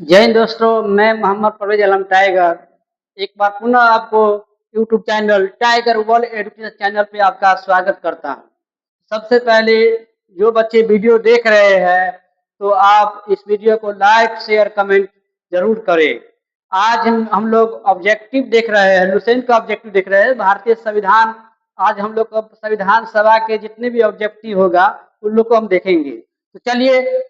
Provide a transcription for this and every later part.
जय हिंद दोस्तों, मैं मोहम्मद परवेज आलम टाइगर एक बार पुनः आपको YouTube channel tiger world education channel पे आपका स्वागत करता हूं। सबसे पहले जो बच्चे वीडियो देख रहे हैं तो आप इस वीडियो को लाइक शेयर कमेंट जरूर करें। आज हम लोग ऑब्जेक्टिव देख रहे हैं, लुसेंट का ऑब्जेक्टिव देख रहे हैं, भारतीय संविधान। आज हम लोग को संविधान सभा के जितने भी ऑब्जेक्टिव होगा उन लोग को हम देखेंगे। तो चलिए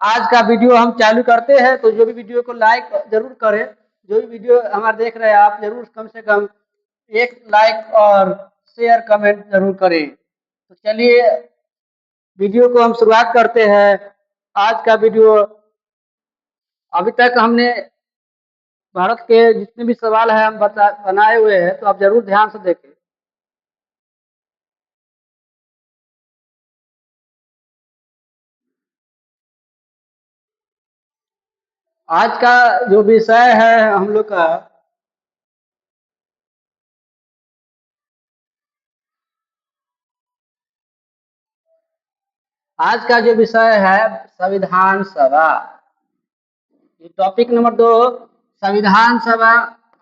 आज का वीडियो हम चालू करते हैं। तो जो भी वीडियो को लाइक जरूर करें, जो भी वीडियो हमारा देख रहे हैं आप जरूर कम से कम एक लाइक और शेयर कमेंट जरूर करें। तो चलिए वीडियो को हम शुरुआत करते हैं। आज का वीडियो अभी तक हमने भारत के जितने भी सवाल है हम बनाए हुए हैं, तो आप जरूर ध्यान से देखें। आज का जो विषय है हम लोग का, आज का जो विषय है संविधान सभा। टॉपिक नंबर 2, संविधान सभा।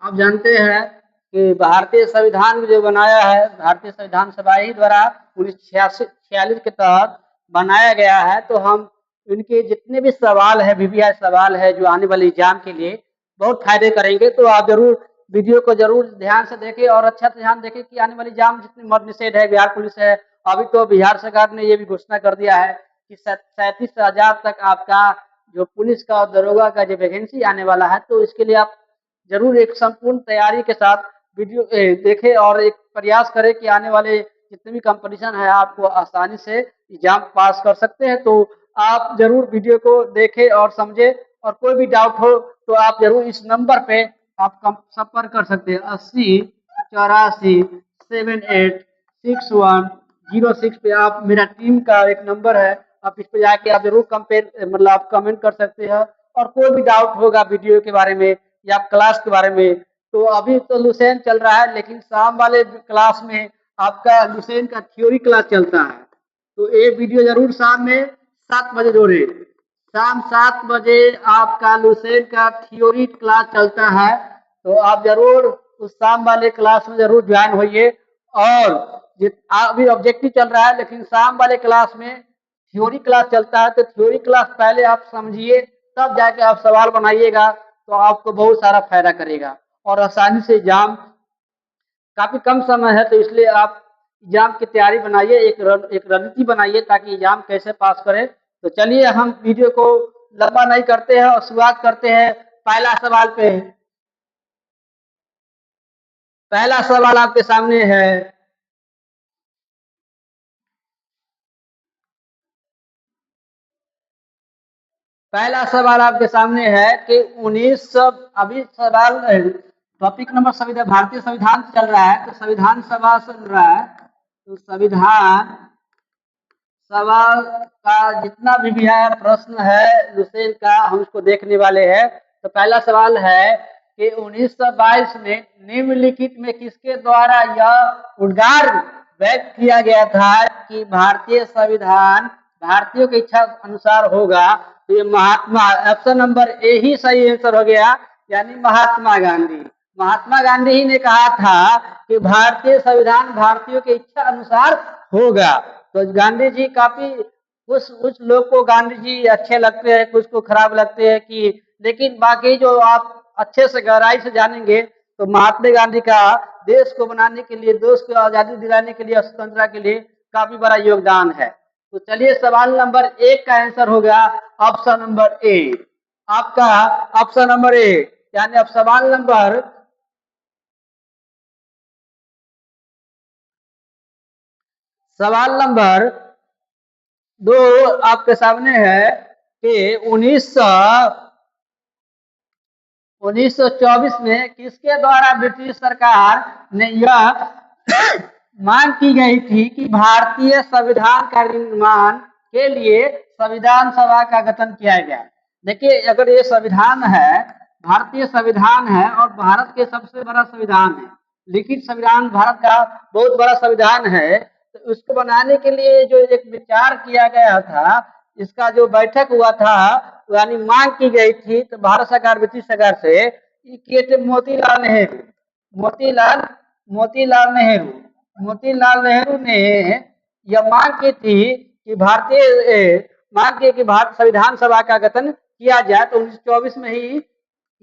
आप जानते हैं कि भारतीय संविधान जो बनाया है, भारतीय संविधान सभा ही द्वारा 1946 के तहत बनाया गया है। तो हम इनके जितने भी सवाल है, वीवीआई सवाल है, जो आने वाले एग्जाम के लिए बहुत फायदे करेंगे। तो आप जरूर वीडियो को जरूर ध्यान से देखें और अच्छा से ध्यान देखें कि आने वाले एग्जाम जितने मद्य निषेध है, बिहार पुलिस है, अभी तो बिहार सरकार ने ये भी घोषणा कर दिया है कि 37,000 तक आपका जो पुलिस का और दरोगा का जो वैकेंसी आने वाला है। तो इसके लिए आप जरूर एक संपूर्ण तैयारी के साथ वीडियो देखें और एक प्रयास करें कि आने वाले जितने भी कंपटीशन है आपको आसानी से एग्जाम पास कर सकते हैं। तो आप जरूर वीडियो को देखें और समझें, और कोई भी डाउट हो तो आप जरूर इस नंबर पे आप संपर्क कर सकते हैं। 80 84 78 61 06 पे आप, मेरा टीम का एक नंबर है, आप इस पे जाके आप जरूर कंपेयर मतलब आप कमेंट कर सकते हैं। और कोई भी डाउट होगा वीडियो के बारे में या क्लास के बारे में, तो अभी तो लुसेंट चल रहा है, लेकिन शाम वाले क्लास में आपका लुसेंट का थ्योरी क्लास चलता है। तो ये वीडियो जरूर शाम में 7 बजे जोड़े। शाम 7 बजे आपका लुसेंट का थ्योरी क्लास चलता है। तो आप जरूर उस शाम वाले क्लास में जरूर ज्वाइन होइए। और अभी ऑब्जेक्टिव चल रहा है, लेकिन शाम वाले क्लास में थ्योरी क्लास चलता है। तो थ्योरी क्लास पहले आप समझिए, तब जाके आप सवाल बनाइएगा, तो आपको बहुत सारा फायदा करेगा और आसानी से एग्जाम, काफी कम समय है तो इसलिए आप एग्जाम की तैयारी बनाइए, एक रणनीति बनाइए ताकि एग्जाम कैसे पास करें। तो चलिए हम वीडियो को लंबा नहीं करते हैं और शुरुआत करते हैं पहला सवाल पे। पहला सवाल आपके सामने है, पहला सवाल आपके सामने है कि 1900, अभी सवाल टॉपिक नंबर संविधान, भारतीय संविधान चल रहा है तो संविधान सभा चल रहा है। तो संविधान सभा का जितना भी है प्रश्न है लुसेंट का, हम उसको देखने वाले हैं। तो पहला सवाल है कि 1922 में निम्नलिखित में किसके द्वारा यह उद्गार व्यक्त किया गया था कि भारतीय संविधान भारतीयों की इच्छा अनुसार होगा। तो ये महात्मा, ऑप्शन नंबर ए ही सही आंसर हो गया, यानी महात्मा गांधी। महात्मा गांधी ही ने कहा था कि भारतीय संविधान भारतीयों की इच्छा अनुसार होगा। तो गांधी जी काफी, कुछ लोग को गांधी जी अच्छे लगते हैं, कुछ को खराब लगते हैं कि, लेकिन बाकी जो आप अच्छे से गहराई से जानेंगे तो महात्मा गांधी का देश को बनाने के लिए, देश को आजादी दिलाने के लिए, स्वतंत्रता के लिए काफी बड़ा योगदान है। तो चलिए सवाल नंबर 1 का आंसर होगा ऑप्शन नंबर ए। आपका ऑप्शन नंबर ए, यानी अब सवाल नंबर 2 आपके सामने है कि 1924 में किसके द्वारा ब्रिटिश सरकार ने यह मांग की गई थी कि भारतीय संविधान का निर्माण के लिए संविधान सभा का गठन किया गया। देखिए, अगर ये संविधान है, भारतीय संविधान है और भारत के सबसे बड़ा संविधान है, लिखित संविधान भारत का बहुत बड़ा संविधान है। तो उसको बनाने के लिए जो एक विचार किया गया था, इसका जो बैठक हुआ था, यानी मांग की गई थी तो भारत सरकार ब्रिटिश सरकार से, किए थे मोतीलाल नेहरू। मोतीलाल मोतीलाल नेहरू मोतीलाल नेहरू ने यह मांग की थी कि मांग की कि भारत संविधान सभा का गठन किया जाए। तो 1924 में ही,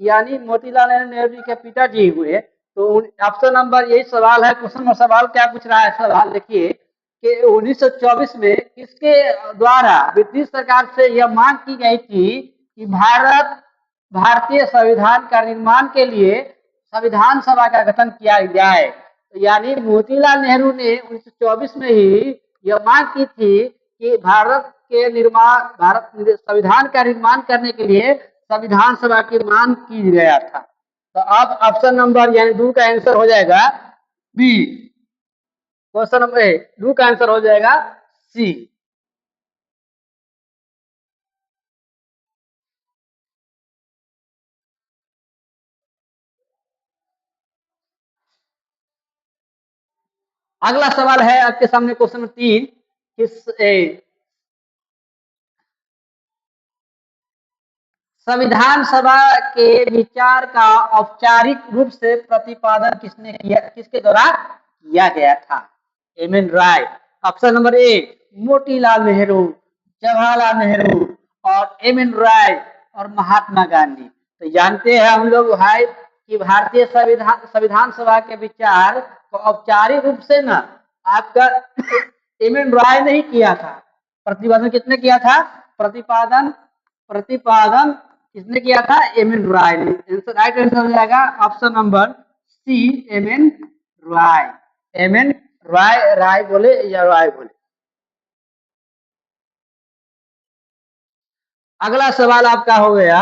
यानी मोतीलाल नेहरू जी के पिताजी हुए। तो ऑप्शन नंबर, यही सवाल है, क्वेश्चन में सवाल क्या पूछ रहा है, सवाल देखिए कि 1924 में किसके द्वारा ब्रिटिश सरकार से यह मांग की गई थी कि भारतीय संविधान का निर्माण के लिए संविधान सभा का गठन किया जाए। तो यानी मोतीलाल नेहरू ने 1924 में ही यह मांग की थी कि भारत संविधान का निर्माण करने के लिए संविधान सभा की मांग की गया था। तो अब ऑप्शन नंबर यानी 2 का आंसर हो जाएगा बी। क्वेश्चन नंबर 2 का आंसर हो जाएगा सी। अगला सवाल है आपके सामने, क्वेश्चन नंबर 3। संविधान सभा के विचार का औपचारिक रूप से प्रतिपादन किसके द्वारा किया गया था? M N Roy. Option number A Motilal Nehru, Jawaharlal Nehru और एम एन राय और महात्मा गांधी। तो जानते हैं हम लोग भाई कि भारतीय संविधान सभा के विचार को औपचारिक रूप से ना आपका एम एन राय ने ही किया था। प्रतिपादन किसने किया था? प्रतिपादन प्रतिपादन किसने किया था? एम एन राय ने। राइट आंसर हो जाएगा option number C, M N Roy. M N Roy, Roy बोले या राय बोले। अगला सवाल आपका हो गया,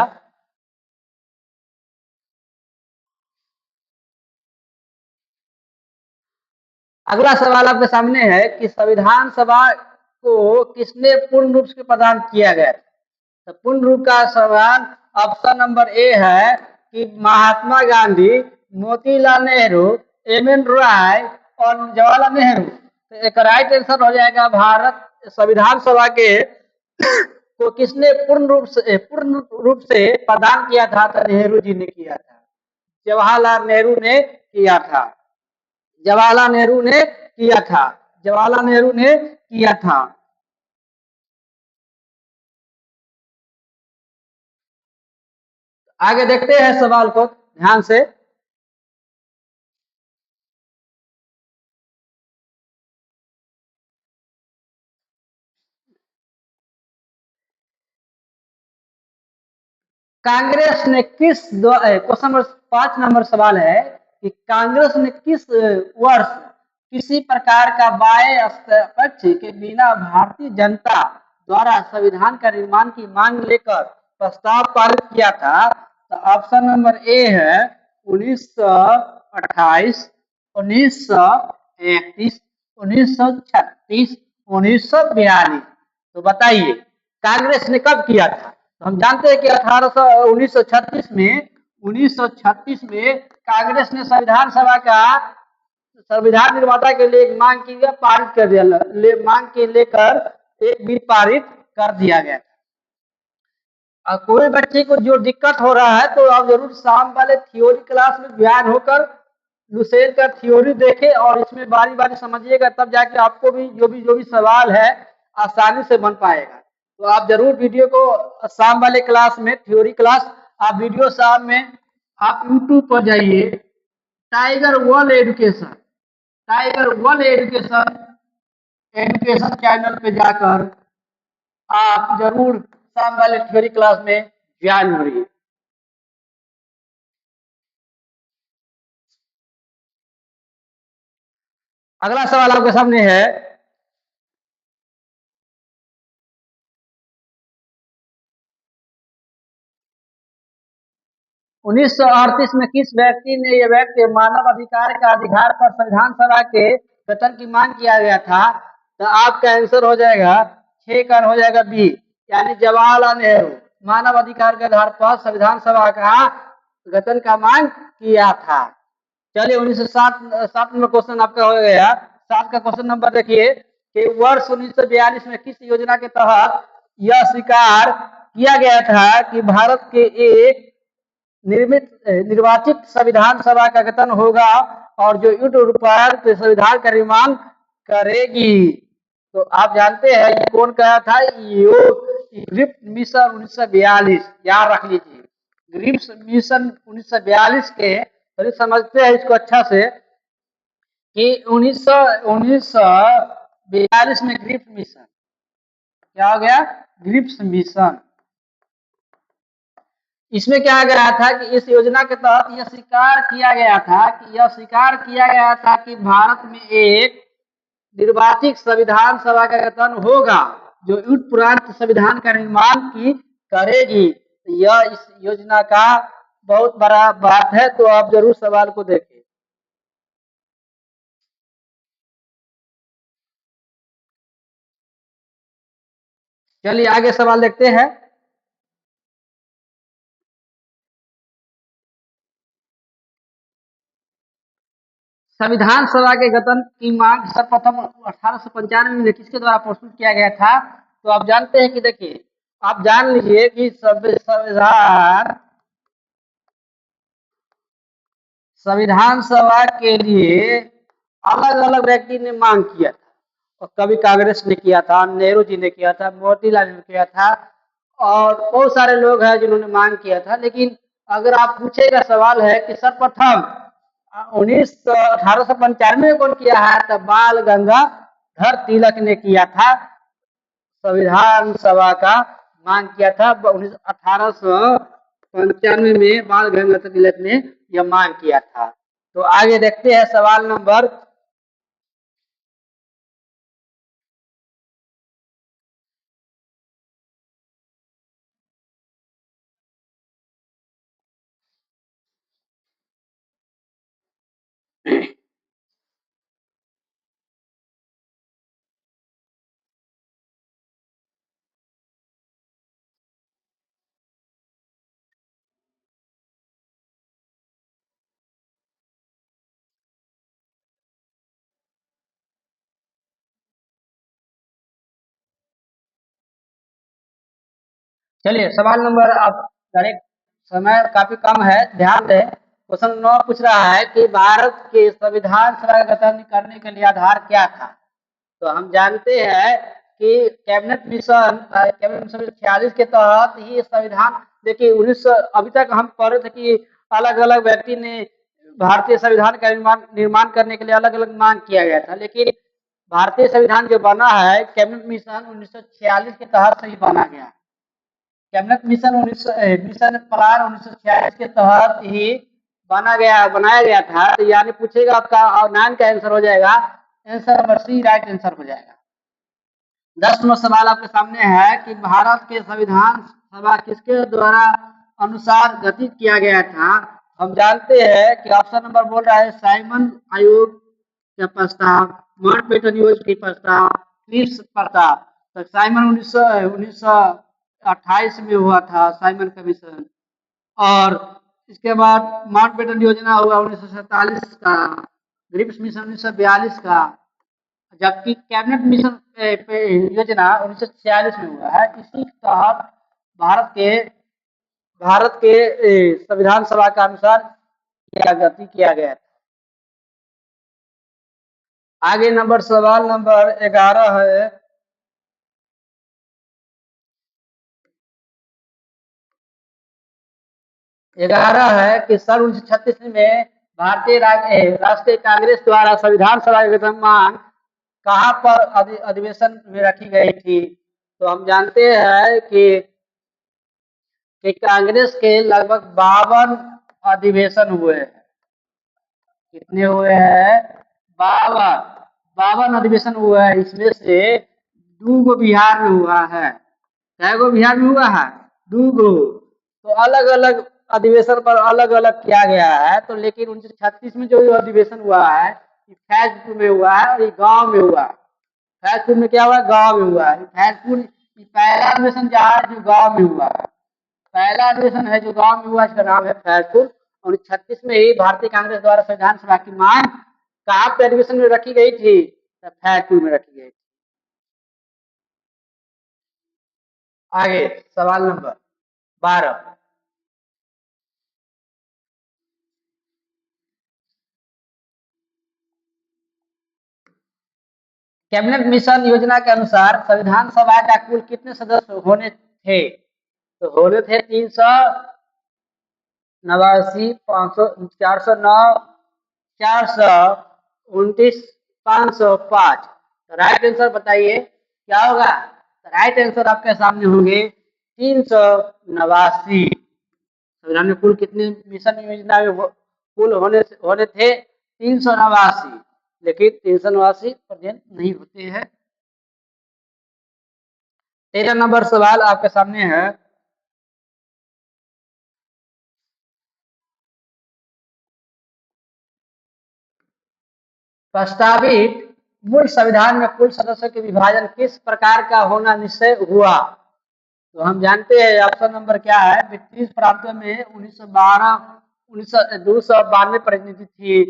अगला सवाल आपके सामने है कि संविधान सभा को किसने पूर्ण रूप से प्रदान किया गया? तो पूर्ण रूप का सवाल ऑप्शन नंबर ए है कि महात्मा गांधी, मोतीलाल नेहरू, एम एन राय और जवाहरलाल नेहरू। तो एक राइट आंसर हो जाएगा भारत संविधान सभा के को किसने पूर्ण रूप से प्रदान किया था? तो नेहरू जी ने किया था, जवाहरलाल नेहरू ने किया था, जवाहरलाल नेहरू ने किया था, जवाहरलाल नेहरू ने किया था। आगे देखते हैं सवाल को ध्यान से। कांग्रेस ने क्वेश्चन नंबर 5 नंबर सवाल है कि कांग्रेस ने किस वर्ष किसी प्रकार का बाह्य पक्ष के बिना भारतीय जनता द्वारा संविधान का निर्माण की मांग लेकर प्रस्ताव पारित किया था? तो ऑप्शन नंबर ए है 1928, 1931, 1936, 1942। तो बताइए कांग्रेस ने कब किया था? तो हम जानते हैं कि 1936 में कांग्रेस ने संविधान निर्माता के लिए एक मांग की गया, पारित कर दिया, मांग के लेकर एक बिल पारित कर दिया गया। कोई बच्चे को जो दिक्कत हो रहा है तो आप जरूर शाम वाले थ्योरी क्लास में ध्यान होकर लुसेल का थ्योरी देखें और इसमें बारी बारी समझिएगा, तब जाके आपको भी जो भी सवाल है आसानी से बन पाएगा। तो आप जरूर वीडियो को शाम वाले क्लास में, थ्योरी क्लास, आप वीडियो शाम में आप यूट्यूब पर जाइए, tiger world education, tiger world education education channel पे जाकर आप जरूर शाम वाले थ्योरी क्लास में ज्वाइन करिए। अगला सवाल आपके सामने है, 1938 में किस व्यक्ति ने यह व्यक्ति मानव अधिकार का अधिकार पर संविधान सभा के गठन की मांग किया गया था? तो आपका आंसर हो जाएगा 6 का हो जाएगा बी, यानी जवाहरलाल नेहरू मानव अधिकार के आधार पर संविधान सभा का गठन का मांग किया था। चलिए 1907 नंबर क्वेश्चन आपका हो गया। 7 का क्वेश्चन नंबर देखिए कि वर्ष 1942 में किस योजना के तहत यह स्वीकार किया गया था कि भारत के एक निर्वाचित संविधान सभा का गठन होगा और जो युद्ध उपरांत संविधान का निर्माण करेगी। तो आप जानते हैं ये कौन कहा था? यो ग्रिप्स मिशन 1942, याद रख लीजिए। ग्रिप्स मिशन 1942 के, तो समझते हैं इसको अच्छा से कि 1942 में ग्रिप्स मिशन क्या हो गया? Cripps mission. इसमें क्या गया था कि इस योजना के तहत यह स्वीकार किया गया था कि भारत में एक निर्वाचित संविधान सभा का गठन होगा जो युद्ध उपरांत संविधान का निर्माण की करेगी। यह इस योजना का बहुत बड़ा बात है, तो आप जरूर सवाल को देखें। चलिए आगे सवाल देखते हैं। संविधान सभा के गठन की मांग सर्वप्रथम 1895 में किसके द्वारा प्रस्तुत किया गया था? तो आप जानते हैं कि देखिए, आप जान लीजिए कि संविधान सभा के लिए अलग अलग व्यक्ति ने मांग किया था। और कभी कांग्रेस ने किया था, नेहरू जी ने किया था, मोतीलाल ने किया था, और बहुत सारे लोग हैं जिन्होंने मांग किया था। लेकिन अगर आप पूछेगा, सवाल है कि सर्वप्रथम 1895 में कौन किया है? तो बाल गंगाधर तिलक ने किया था, संविधान सभा का मांग किया था। 1895 में बाल गंगाधर तिलक ने यह मांग किया था। तो आगे देखते हैं सवाल नंबर। चलिए सवाल नंबर, आप डायरेक्ट, समय काफी कम है, ध्यान दें। क्वेश्चन 9 पूछ रहा है कि भारत के संविधान सभा का गठन करने के लिए आधार क्या था? तो हम जानते हैं कि कैबिनेट मिशन 46 के तहत ही संविधान, देखिए 1900, अभी तक हम पढ़ रहे थे कि अलग अलग व्यक्ति ने भारतीय संविधान का निर्माण करने के लिए अलग अलग मांग किया गया था। लेकिन भारतीय संविधान जो बना है कैबिनेट मिशन 1946 के तहत से ही बना गया। कैबिनेट मिशन मिशन प्लान 1946 के तहत ही बनाया गया था। तो यानी पूछेगा आपका, और 9 का आंसर हो जाएगा, answer number C right answer हो जाएगा। 10 नंबर सवाल आपके सामने है कि भारत के संविधान सभा किसके द्वारा अनुसार गठित किया गया था? हम जानते हैं कि ऑप्शन नंबर बोल रहा है साइमन आयोग का प्रस्ताव, माउंटबेटन योजना के प्रस्ताव, क्रिप्स प्रस्ताव। तो साइमन 1928 में हुआ था साइमन कमीशन, और इसके बाद माउंटबेटन योजना हुआ 1947 का, ग्रिप्स मिशन 1942 का, जबकि कैबिनेट मिशन योजना 1946 में हुआ है। इसी के तहत भारत के संविधान सभा का अनुसार गति किया गया था। आगे नंबर, सवाल नंबर 11 है। 11 है कि सन 1936 में भारतीय राष्ट्रीय कांग्रेस द्वारा संविधान सभा की गठन मांग कहाँ पर अधिवेशन में रखी गई थी? तो हम जानते हैं कि कांग्रेस के लगभग 52 अधिवेशन हुए हैं। कितने हुए हैं? 52 अधिवेशन हुआ है। इसमें से 2 गो बिहार में हुआ है। कै गो बिहार में हुआ है? 2 गो। तो अलग अलग अधिवेशन पर अलग अलग किया गया है। तो लेकिन 1936 में जो अधिवेशन हुआ है फैजपुर में हुआ है, और ये गांव में हुआ है। फैजपुर में क्या हुआ? गांव में हुआ है। फैजपुर पहला अधिवेशन जहाँ है जो गांव में हुआ है, पहला अधिवेशन है जो गांव में हुआ, इसका नाम है फैजपुर। 1936 में ही भारतीय कांग्रेस द्वारा संविधान सभा की मांग कहाँ पे अधिवेशन में रखी गई थी? तो फैजपुर में रखी गई थी। आगे सवाल नंबर 12। कैबिनेट मिशन योजना के अनुसार संविधान सभा का कुल कितने सदस्य होने थे? तो होने थे 389, 500, 409, 429, 505। तो राइट आंसर बताइए क्या होगा? राइट आंसर आपके सामने होंगे 389। संविधान में कुल कितने मिशन योजना कुल होने थे 389, लेकिन 389 प्रेजेंट नहीं होते हैं। 13 नंबर सवाल आपके सामने है। प्रस्तावित मूल संविधान में कुल सदस्यों के विभाजन किस प्रकार का होना निश्चय हुआ? तो हम जानते हैं ऑप्शन नंबर क्या है। ब्रिटिश प्रांतों में 292 प्रतिनिधि थी।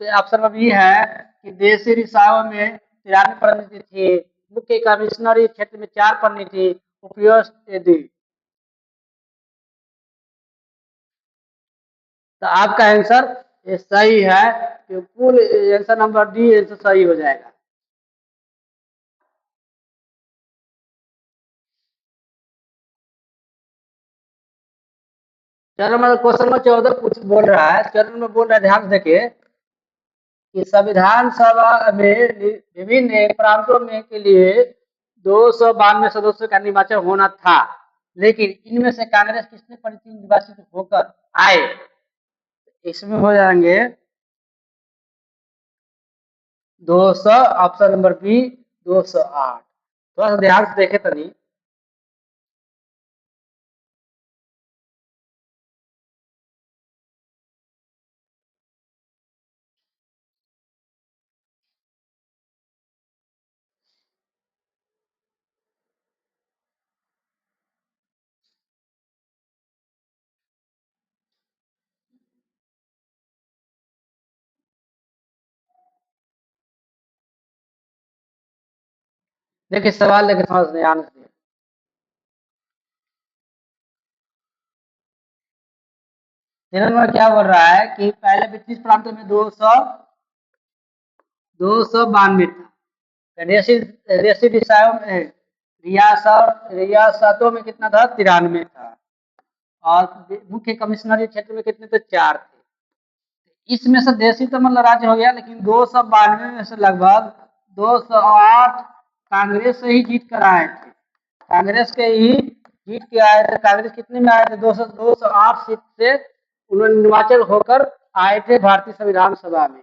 तो ऑप्शन नंबर बी है कि देशी रिसाओं में 93 प्रतिनिधि थी। मुख्य कमिश्नरी क्षेत्र में 4 प्रतिनिधि उपयुक्त। तो आपका आंसर ये सही है कि कुल आंसर नंबर डी आंसर सही हो जाएगा। चरण नंबर क्वेश्चन नंबर 14 कुछ बोल रहा है। चरण में बोल रहा है, ध्यान से देखिए कि संविधान सभा में विभिन्न प्रांतों में के लिए 292 सदस्यों का निर्वाचन होना था, लेकिन इनमें से कांग्रेस कितने प्रतिनिधि निर्वाचित होकर आए? इसमें हो जाएंगे 200, ऑप्शन नंबर बी 208। थोड़ा सा ध्यान से देखे तनी। देखिए सवाल लेके समझ ध्यान से। में क्या बोल रहा है कि पहले 25 प्रांतों में 292 था। रियासतों में कितना था? 93 था। और मुख्य कमिश्नरी क्षेत्र में कितने थे? 4 थे। इसमें से देशी तो मतलब राज्य हो गया, लेकिन 292 में से लगभग 208 कांग्रेस से ही जीत कर आए थे। कांग्रेस के ही जीत के आए थे। कांग्रेस कितने में आए थे? 208 सीट से उन्होंने निर्वाचन होकर आए थे भारतीय संविधान सभा में।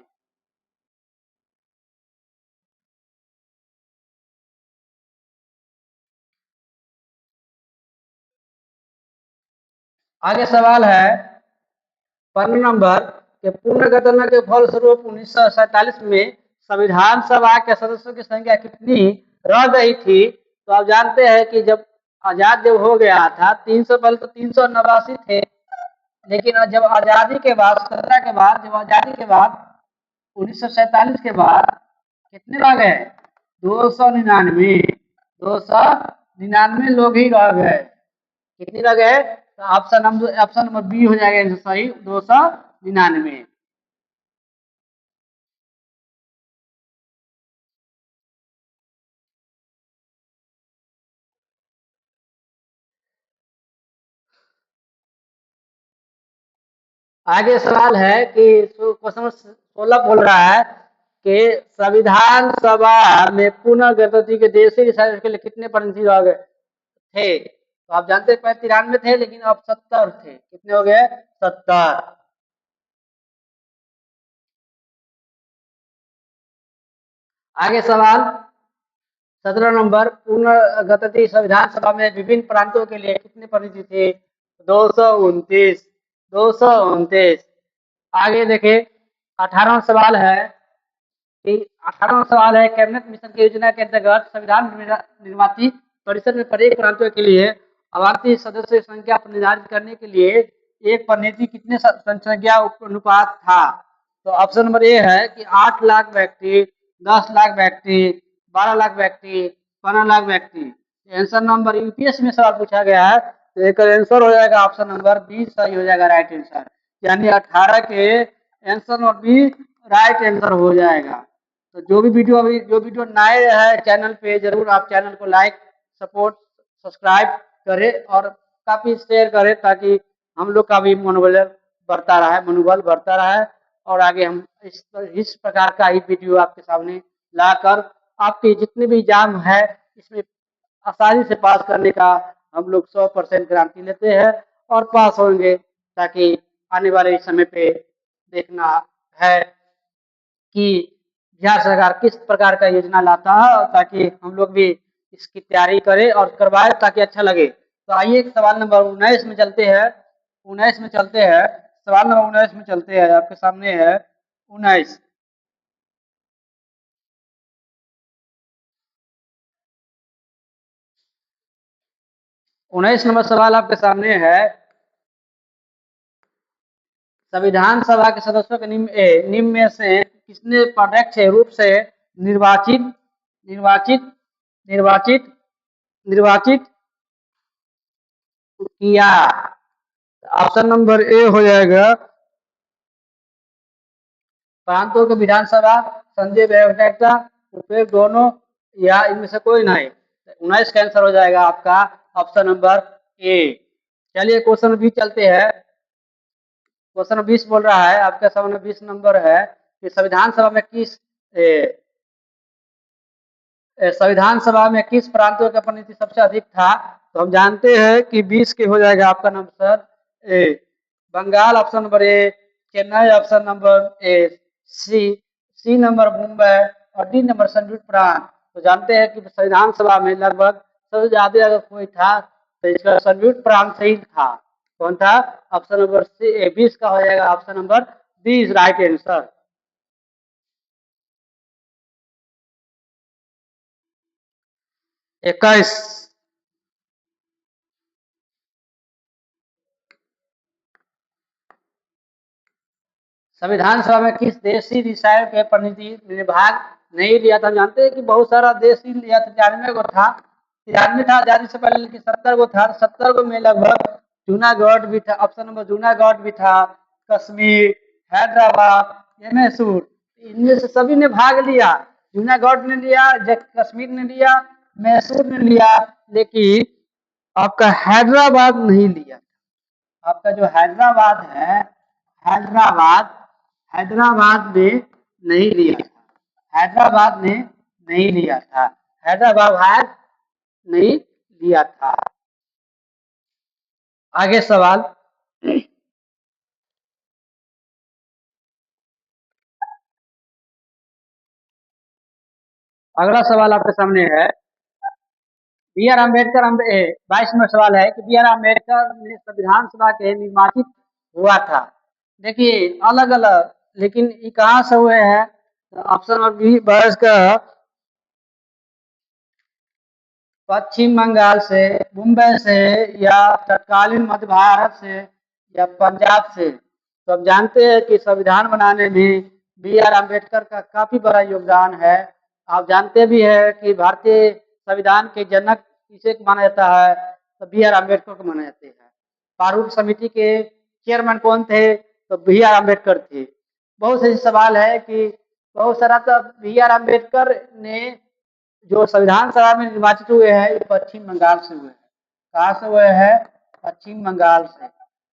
आगे सवाल है 15 नंबर के पूर्ण गणना के फलस्वरूप 1947 में संविधान सभा के सदस्यों की संख्या कितनी रह गई थी? तो आप जानते हैं कि जब आजाद जब हो गया था 300, पहले तो 389 थे, लेकिन जब आजादी के बाद 17 के बाद, जब आजादी के बाद 1947 के बाद कितने रह गए? 299। 299 लोग ही रह गए। कितनी रह गए? तो ऑप्शन नंबर बी हो जाएगा सही, 299। आगे सवाल है कि क्वेश्चन 16 बोल रहा है कि संविधान सभा में पुनः गणतंत्र के देशी रिसार्च के लिए कितने प्रतिनिधि रह गए थे? तो आप जानते हैं 93 थे, लेकिन अब 70 थे। कितने हो गए? 70। आगे सवाल 17 नंबर पूर्ण गणतंत्र संविधान सभा में विभिन्न प्रांतों के लिए कितने प्रतिनिधि थे? 229। 229। आगे देखे 18वां सवाल है कि 18वां सवाल है कैबिनेट मिशन की योजना के अंतर्गत संविधान निर्माती परिषद में प्रत्येक प्रांतों के लिए आवासीय सदस्य की संख्या निर्धारित करने के लिए एक प्रतिनिधि कितने संख्या अनुपात था? तो ऑप्शन नंबर ए है कि 8 लाख व्यक्ति, 10 लाख व्यक्ति, 12 लाख व्यक्ति, 15 लाख व्यक्ति। आंसर नंबर यूपीएस में सवाल पूछा गया है, तो एक आंसर हो जाएगा ऑप्शन नंबर बी सही हो जाएगा राइट आंसर, यानी 18 के answer number B right answer हो जाएगा। तो जो वीडियो नए है चैनल पे, जरूर आप चैनल को लाइक, सपोर्ट, सब्सक्राइब करें और काफी शेयर करें, ताकि हम लोग का भी मनोबल बढ़ता रहे और आगे हम इस प्रकार का ही वीडियो आपके सामने लाकर आपके जितने भी एग्जाम है इसमें आसानी से पास करने का हम लोग 100% गारंटी लेते हैं और पास होंगे, ताकि आने वाले समय पे देखना है कि बिहार सरकार किस प्रकार का योजना लाता है, ताकि हम लोग भी इसकी तैयारी करें और करवाएं ताकि अच्छा लगे। तो आइए सवाल नंबर 19 में चलते हैं। 19 में चलते हैं, सवाल नंबर 19 में चलते हैं, आपके सामने है 19। 19 नंबर सवाल आपके सामने है, संविधान सभा के सदस्यों के निम्न में से किसने प्रत्यक्ष रूप से निर्वाचित निर्वाचित निर्वाचित निर्वाचित किया? ऑप्शन नंबर ए हो जाएगा प्रांतों के विधानसभा, संजय व्यवसायिकता, उपयोग दोनों, या इनमें से कोई नहीं। 19 का आंसर हो जाएगा आपका ऑप्शन नंबर ए। चलिए क्वेश्चन 20 चलते हैं। क्वेश्चन 20 बोल रहा है, आपके सामने 20 नंबर है कि संविधान सभा में किस प्रांतों का प्रतिनिधि सबसे अधिक था? तो हम जानते हैं कि 20 के हो जाएगा आपका number A Bengal, option number A Chennai, option number A C number Mumbai और डी नंबर संयुक्त प्रांत। तो जानते हैं कि संविधान सभा में लगभग सबसे ज्यादा अगर कोई था तो इसका संयुक्त प्रांत सही था। कौन था? ऑप्शन नंबर सी 20 का हो जाएगा ऑप्शन नंबर 20 राइट आंसर। 21 संविधान सभा में किस देशी रिसाइल के प्रतिनिधि ने भाग नहीं लिया था? जानते हैं कि बहुत सारा देश ही लिया था, 93 को था, 93 था आजादी से पहले, लेकिन 70 को था, 70 को में लगभग जूनागढ़ भी था, ऑप्शन नंबर जूनागढ़ भी था, कश्मीर, हैदराबाद, ये मैसूर, इनमें से सभी ने भाग लिया। जूनागढ़ ने लिया, कश्मीर ने लिया, मैसूर ने लिया, लेकिन आपका हैदराबाद नहीं लिया। आपका जो हैदराबाद है, हैदराबाद हैदराबाद ने नहीं लिया था, हैदराबाद ने नहीं लिया था, हैदराबाद नहीं लिया था। आगे सवाल, अगला सवाल आपके सामने है, बी आर अम्बेडकर 22 नंबर सवाल है कि बी आर अम्बेडकर ने संविधान सभा के निर्वाचित हुआ था। देखिए अलग अलग, लेकिन ये कहाँ से हुए हैं? ऑप्शन नंबर बी 22 का पश्चिम बंगाल से, मुंबई से, या तत्कालीन मध्य भारत से, या पंजाब से। तो हम जानते हैं कि संविधान बनाने में बी आर अम्बेडकर का काफी बड़ा योगदान है। आप जानते भी हैं कि भारतीय संविधान के जनक किसे माना जाता है? तो बी आर अम्बेडकर को माना जाते हैं। प्रारूप समिति के चेयरमैन कौन थे? तो बी आर अम्बेडकर थे। बहुत से सवाल है कि बहुत सारा, तो बी आर अम्बेडकर ने जो संविधान सभा में निर्वाचित हुए हैं ये पश्चिम बंगाल से हुए हैं। कहाँ से हुए हैं? पश्चिम बंगाल से,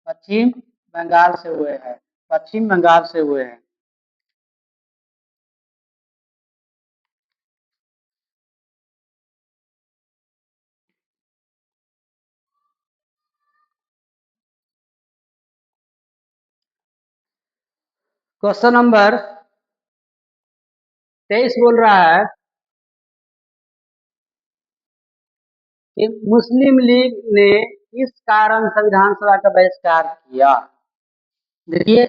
पश्चिम बंगाल से हुए हैं, पश्चिम बंगाल से हुए हैं। क्वेश्चन नंबर 23 बोल रहा है कि मुस्लिम लीग ने किस कारण संविधान सभा का बहिष्कार किया? देखिए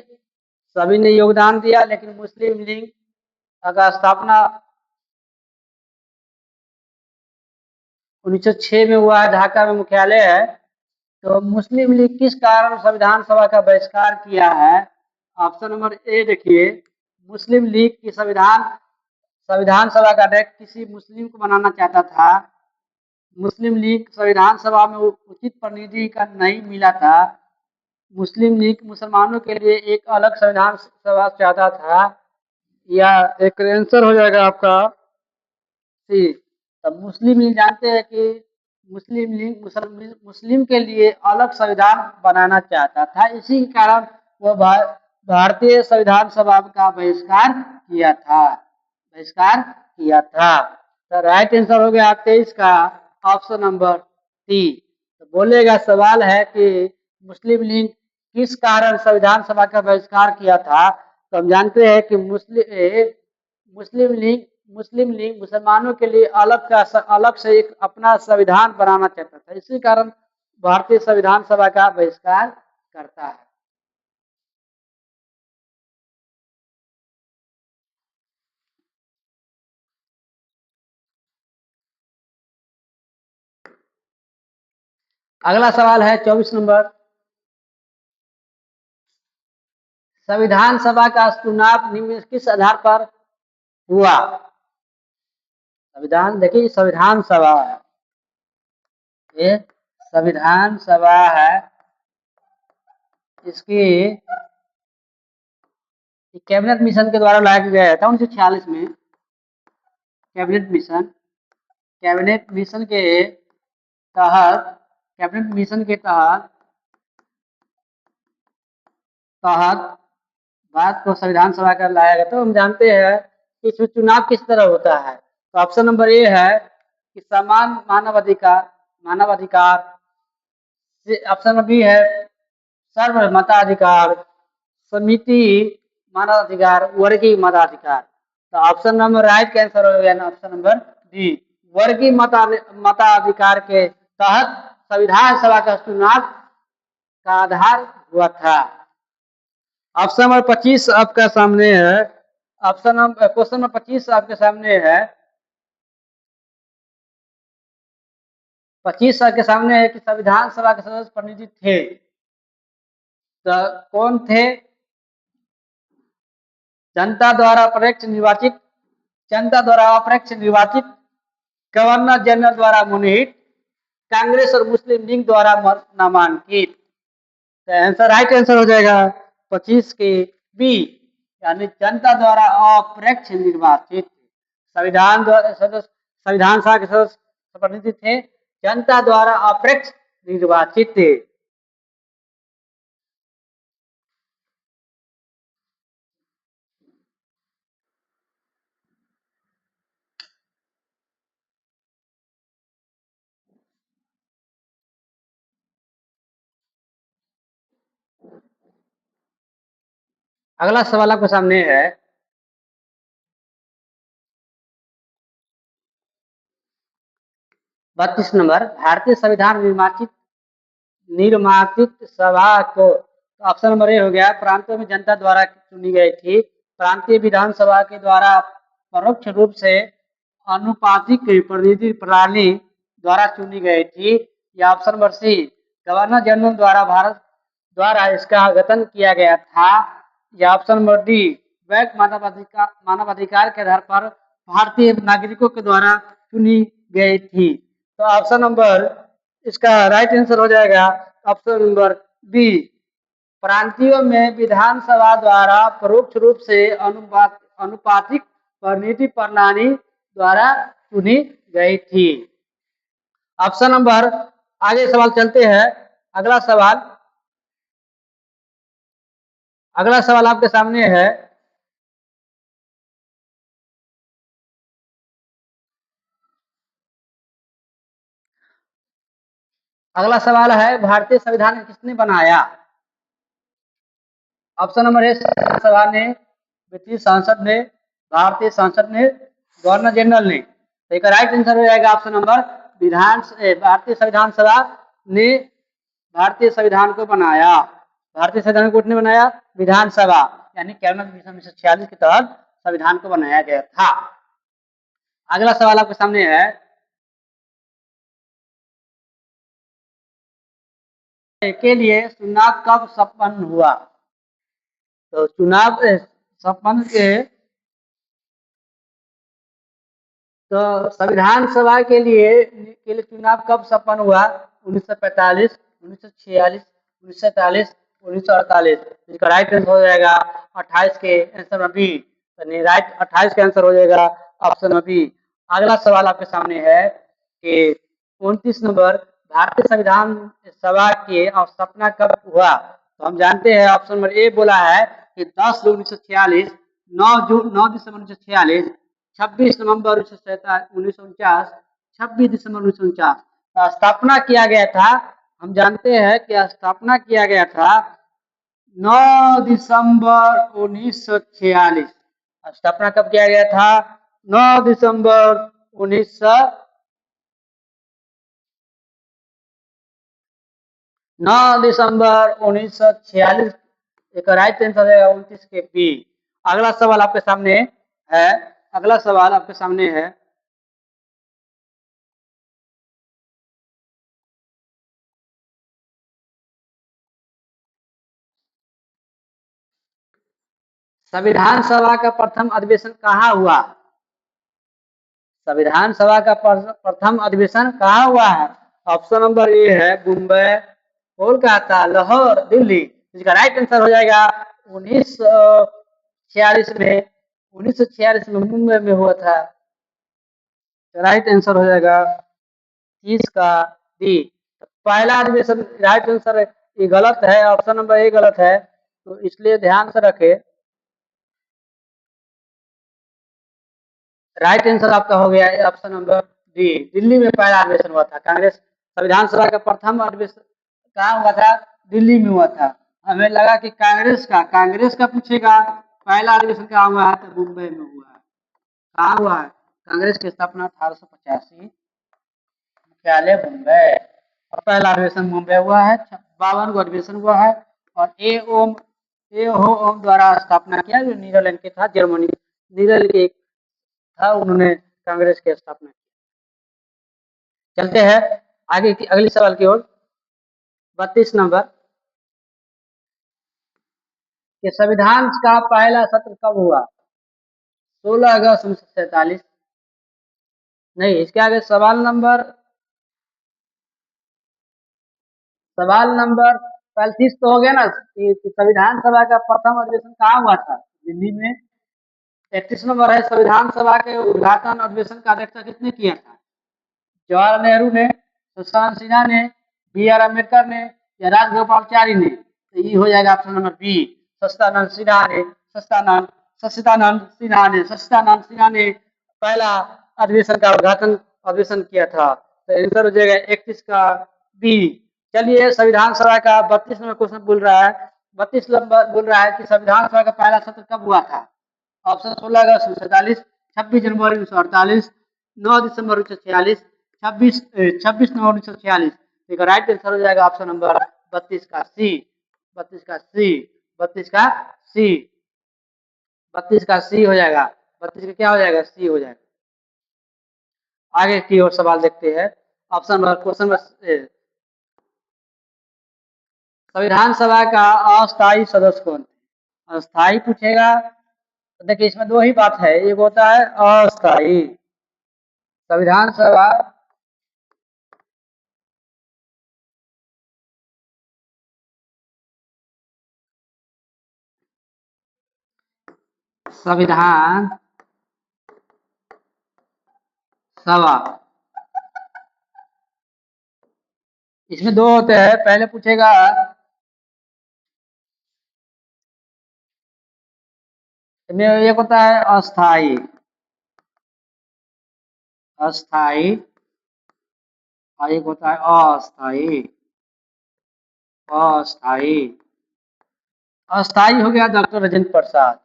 सभी ने योगदान दिया, लेकिन मुस्लिम लीग का स्थापना 1906 में हुआ है, ढाका में मुख्यालय है। तो मुस्लिम लीग किस कारण संविधान सभा का बहिष्कार किया है? ऑप्शन नंबर ए देखिए, मुस्लिम लीग की संविधान संविधान सभा का अध्यक्ष किसी मुस्लिम को बनाना चाहता था, मुस्लिम लीग संविधान सभा में उचित प्रतिनिधि का नहीं मिला था। मुस्लिम लीग मुसलमानों के लिए एक अलग संविधान सभा चाहता था। या एक आंसर हो जाएगा आपका सी। तब मुस्लिम लीग जानते हैं कि मुस्लिम लीग मुस्लिम के लिए अलग संविधान बनाना चाहता था, इसी के कारण वह भारतीय संविधान सभा का बहिष्कार किया था। तो राइट आंसर हो गया 23 का ऑप्शन नंबर सी। तो बोलेगा सवाल है कि मुस्लिम लीग किस कारण संविधान सभा का बहिष्कार किया था। तो हम जानते हैं कि मुस्लिम लीग मुसलमानों के लिए अलग से एक अपना संविधान बनाना चाहता था, इसी कारण भारतीय संविधान सभा का बहिष्कार करता है। अगला सवाल है 24 नंबर। संविधान सभा का चुनाव निम्न में किस आधार पर हुआ। संविधान देखिए, संविधान सभा है, ये संविधान सभा है, इसकी कैबिनेट मिशन के द्वारा लाया गया था 1946 में। कैबिनेट मिशन के तहत भारत को संविधान सभा का लाया गया। तो हम जानते हैं कि इसमें चुनाव किस तरह होता है। तो ऑप्शन नंबर ए है कि समान मानवाधिकार। ऑप्शन नंबर बी है सर्वमताधिकार, समिति मताधिकार, वर्गीय मताधिकार। तो ऑप्शन नंबर राइट का आंसर हो गया ना, ऑप्शन नंबर डी, वर्गीय मताधिकार के तहत संविधान सभा का चुनाव का आधार हुआ था। ऑप्शन नंबर 25 आपका सामने है। क्वेश्चन नंबर 25 आपके सामने है। 25 के सामने है कि संविधान सभा के सदस्य प्रतिनिधि थे, तो कौन थे। जनता द्वारा अप्रत्यक्ष निर्वाचित, गवर्नर जनरल द्वारा मनोनीत, कांग्रेस और मुस्लिम लीग द्वारा नामांकित। तो आंसर राइट आंसर हो जाएगा 25 के बी, यानी जनता द्वारा अप्रत्यक्ष निर्वाचित। संविधान सभा के सदस्य प्रतिनिधि थे जनता द्वारा अप्रत्यक्ष निर्वाचित। अगला सवाल आपके सामने है। बत्तीस नंबर, भारतीय संविधान निर्माचित सभा को। ऑप्शन नंबर ए हो गया, प्रांतों में जनता द्वारा चुनी गई थी। प्रांतीय विधानसभा के द्वारा परोक्ष रूप से अनुपातिक प्रतिनिधि प्रणाली द्वारा चुनी गई थी। या option number C, governor general द्वारा भारत द्वारा इसका गठन किया गया था। या ऑप्शन नंबर डी, वैध मानवाधिकार के आधार पर भारतीय नागरिकों के द्वारा चुनी गई थी। तो ऑप्शन नंबर इसका राइट आंसर हो जाएगा ऑप्शन नंबर बी, प्रांतीयों में विधानसभा द्वारा परोक्ष रूप से अनुपातिक प्रतिनिधि प्रणाली द्वारा चुनी गई थी। ऑप्शन नंबर, आगे सवाल चलते हैं। अगला सवाल आपके सामने है। अगला सवाल है, भारतीय संविधान किसने बनाया। ऑप्शन नंबर ए, संविधान सभा ने, ब्रिटिश संसद ने, भारतीय संसद ने, गवर्नर जनरल ने। तो एक राइट आंसर हो जाएगा ऑप्शन नंबर भारतीय संविधान सभा ने भारतीय संविधान को बनाया। भारतीय संविधान को किसने बनाया, विधानसभा, यानी कैबिनेट मिशन 1946 के तहत संविधान को बनाया गया था। अगला सवाल आपके सामने है, के लिए चुनाव कब संपन्न हुआ। तो चुनाव संपन्न के तो संविधान सभा के लिए चुनाव कब संपन्न हुआ? 1945, 1946, 1947, 1948। इसका राइट आंसर हो जाएगा 28 के आंसर में बी। यानी राइट 28 का आंसर हो जाएगा ऑप्शन में बी। अगला सवाल आपके सामने है कि 29 नंबर भारतीय संविधान सभा की स्थापना कब हुआ? तो हम जानते हैं ऑप्शन नंबर ए बोला है कि 10 जून 1946, 9 दिसंबर 1946, 26 नवंबर 1949, 26 दिसंबर 1949। स्थापना किया गया था, हम जानते हैं कि स्थापना किया गया था 9 दिसंबर 1946। स्थापना कब किया गया था? 9 दिसंबर 1946। एक राइट आंसर है 29 के बी। अगला सवाल आपके सामने है। अगला सवाल आपके सामने है। संविधान सभा का प्रथम अधिवेशन कहाँ हुआ? संविधान सभा का प्रथम अधिवेशन कहाँ हुआ है? ऑप्शन नंबर ए है मुंबई, कोलकाता, लाहौर, दिल्ली। इसका राइट आंसर हो जाएगा 1946 में। 1946 में मुंबई में हुआ था। राइट आंसर हो जाएगा 30 का डी। पहला अधिवेशन राइट आंसर ये गलत है, ऑप्शन नंबर ए गलत है, तो इसलिए ध्यान से रखें। राइट आंसर आपका हो गया है ऑप्शन नंबर डी। दिल्ली में पहला अधिवेशन हुआ था। कांग्रेस संविधान सभा का प्रथम अधिवेशन कहाँ हुआ था? दिल्ली में हुआ था। हमें लगा कि कांग्रेस का पूछेगा पहला अधिवेशन कहाँ हुआ है, तो मुंबई में हुआ है। कहाँ हुआ है? कांग्रेस की स्थापना 1885, मुख्यालय मुंबई, और पहला अधिवेशन मुंबई हुआ है। 52 को अधिवेशन हुआ है। और ए हो ओम द्वारा स्थापना किया, जो नीदरलैंड के था, जर्मनी नीदरलैंड के था, उन्होंने कांग्रेस की स्थापना की। चलते हैं आगे की अगली सवाल की ओर। 32 नंबर के संविधान का पहला सत्र कब हुआ? 16 अगस्त 1947। नहीं, इसके आगे सवाल नंबर 35 तो हो गया ना कि संविधान सभा का प्रथम अधिवेशन कहाँ हुआ था? दिल्ली में। 31 नंबर है संविधान सभा के उद्घाटन अधिवेशन का अध्यक्षता किसने किया था? जवाहरलाल नेहरू ने, सुशांत सिन्हा ने, बी आर अम्बेडकर ने, या राजगोपालाचारी ने? तो ये हो जाएगा ऑप्शन नंबर बी, सच्चिदानंद सिन्हा ने। सच्चिदानंद सिन्हा ने पहला अधिवेशन का उद्घाटन अधिवेशन किया था। तो आंसर हो जाएगा 31 का बी। चलिए, संविधान सभा का 32 नंबर क्वेश्चन बोल रहा है। 32 नंबर बोल रहा है कि संविधान सभा का पहला सत्र कब हुआ था? ऑप्शन 16 अगस्त 1947, 26 जनवरी 1948, 9 दिसंबर 1946, 26 नवंबर 1946। इसका राइट आंसर हो जाएगा ऑप्शन नंबर 32 का सी। 32 का सी। 32 का सी। 32 का सी हो जाएगा। 32 का क्या हो जाएगा? सी हो जाएगा। आगे की ओर सवाल देखते हैं। ऑप्शन नंबर क्वेश्चन नंबर संविधान सभा का अस्थायी सदस्य कौन थे? अस्थायी पूछेगा तो देखिए, इसमें दो ही बात है। एक होता है अस्थायी संविधान सभा, संविधान सभा, इसमें दो होते हैं। पहले पूछेगा, इसमें एक होता है अस्थायी, अस्थायी, और एक होता है अस्थायी। अस्थायी, अस्थायी हो गया डॉक्टर राजेंद्र प्रसाद।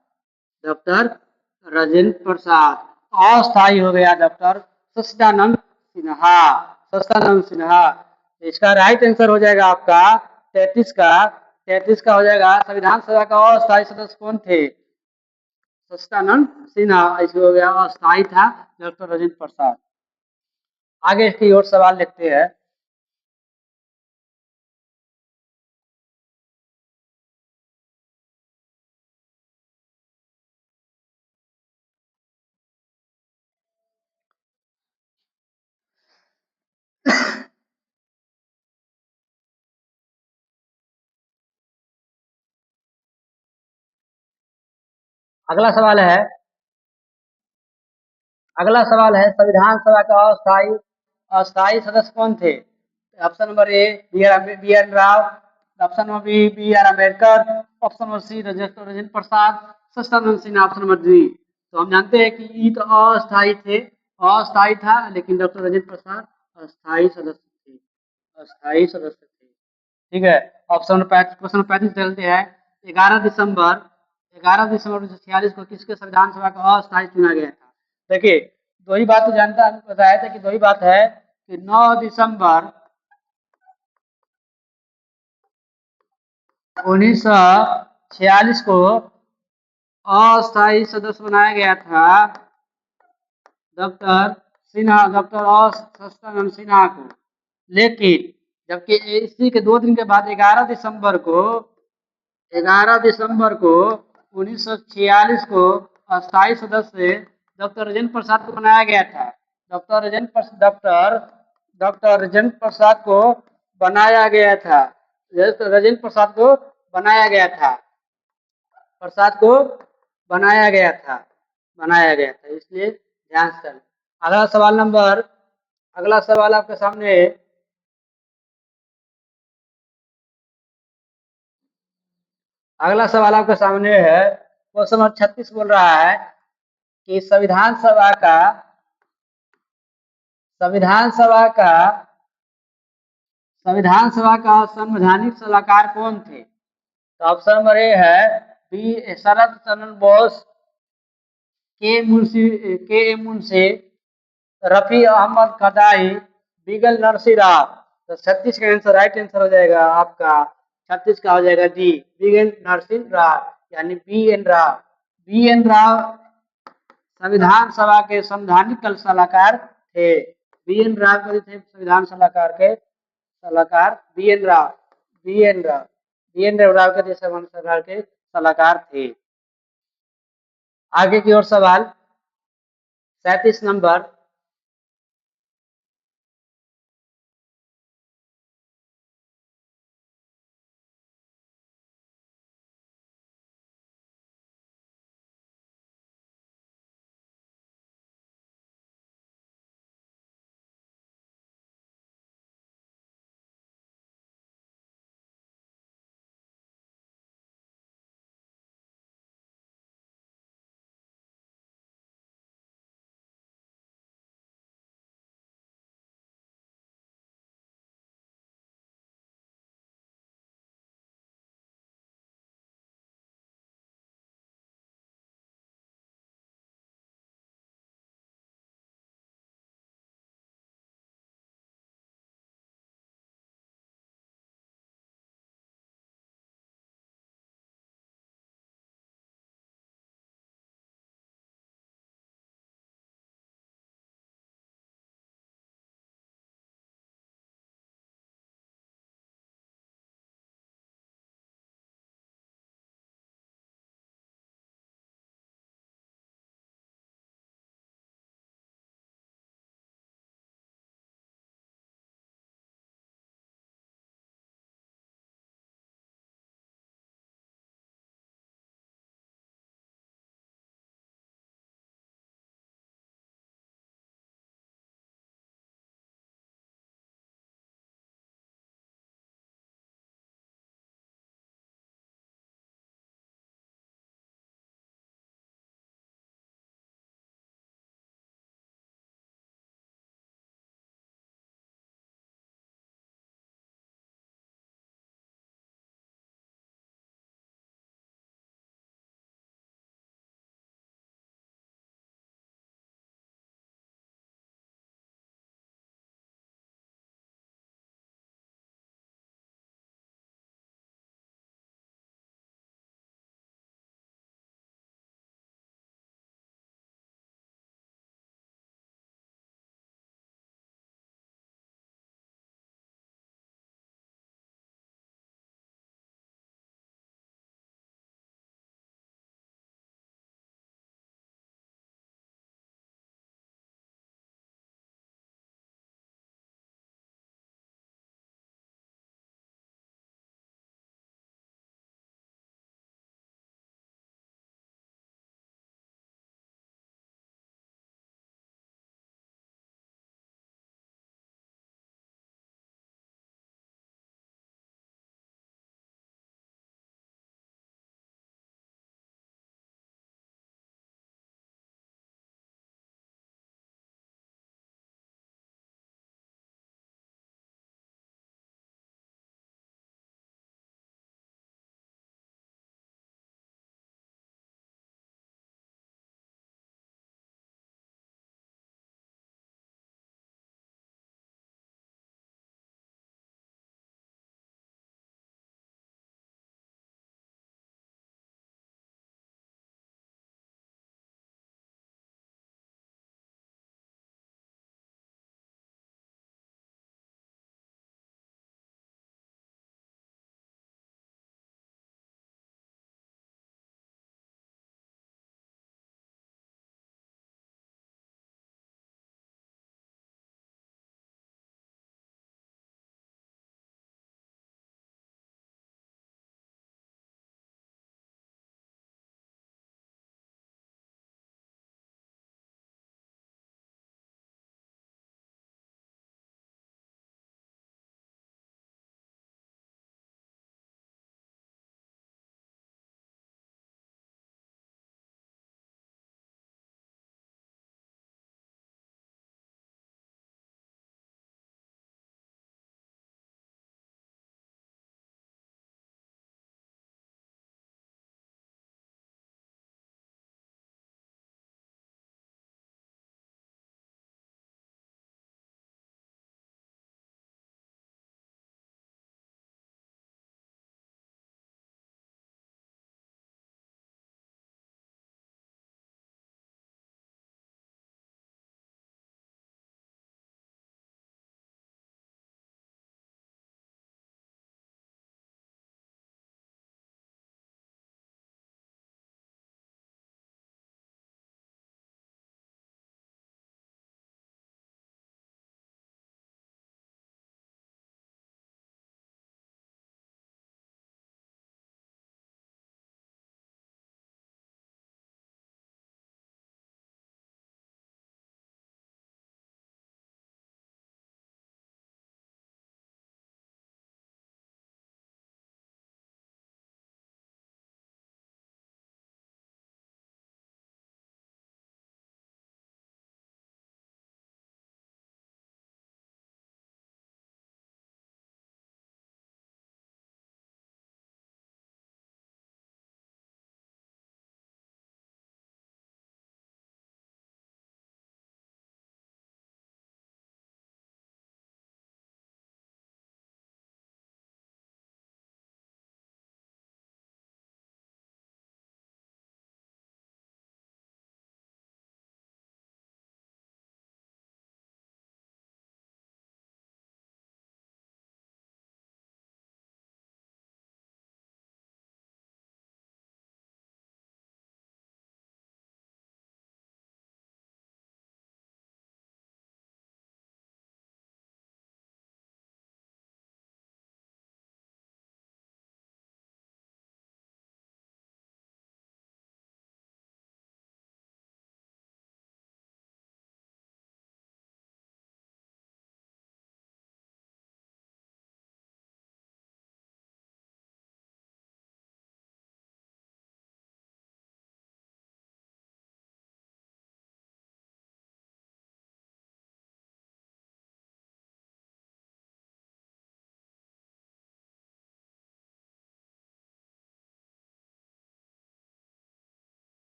डॉक्टर राजेंद्र प्रसाद। अस्थायी हो गया डॉक्टर सच्चिदानंद सिन्हा। सच्चिदानंद सिन्हा। इसका राइट आंसर हो जाएगा आपका 33 का। 33 का हो जाएगा संविधान सभा का अस्थायी सदस्य कौन थे? सच्चिदानंद सिन्हा। इसमें हो गया अस्थायी था डॉक्टर राजेंद्र प्रसाद। आगे की ओर सवाल लिखते हैं। अगला सवाल है, संविधान सभा का अस्थायी सदस्य कौन थे? Option number A B R Rao, option number B B R Ambedkar, option number C Rajendra Prasad, Satyanand Sinha, option number D. तो हम जानते हैं कि ई तो अस्थायी थे, अस्थायी था, लेकिन डॉक्टर राजेंद्र प्रसाद अस्थायी सदस्य थे, अस्थायी सदस्य थे। ठीक है, ऑप्शन नंबर 35, क्वेश्चन नंबर 35 चलते हैं। 11 दिसंबर 1946 को किसके संविधान सभा का अस्थायी चुना गया था? देखिए, दो ही बात तो जानता बताया था कि दो ही बात है कि 9 दिसंबर 1946 को अस्थायी सदस्य बनाया गया था डॉक्टर सत्यानंद सिन्हा को। लेकिन जबकि इसी के 2 दिन के बाद 11 दिसंबर को 1946 को अस्थायी सदस्य डॉक्टर राजेंद्र प्रसाद को बनाया गया था। डॉक्टर राजेंद्र प्रसाद को बनाया गया था। राजेंद्र प्रसाद को बनाया गया था। प्रसाद को बनाया गया था, इसलिए ध्यान से चलें। अगला सवाल आपके सामने, अगला सवाल आपके सामने है। क्वेश्चन नंबर 36 बोल रहा है कि संविधान सभा का संवैधानिक सलाहकार कौन थे? तो ऑप्शन नंबर ए है बी शरद चंद्र बोस, के एम मुंशी, रफी अहमद कदाई, बिगल नरसिंह राव। तो 36 का आंसर, राइट आंसर हो जाएगा आपका 36 का हो जाएगा डी, बिगल नरसिंह राव, यानी B N Rao. B N Rao संविधान सभा के संवैधानिक सलाहकार थे। बी एन राव थे संविधान सलाहकार के सलाहकार, बी एन राव के संविधान सलाहकार के सलाहकार थे। आगे की ओर सवाल 37 नंबर,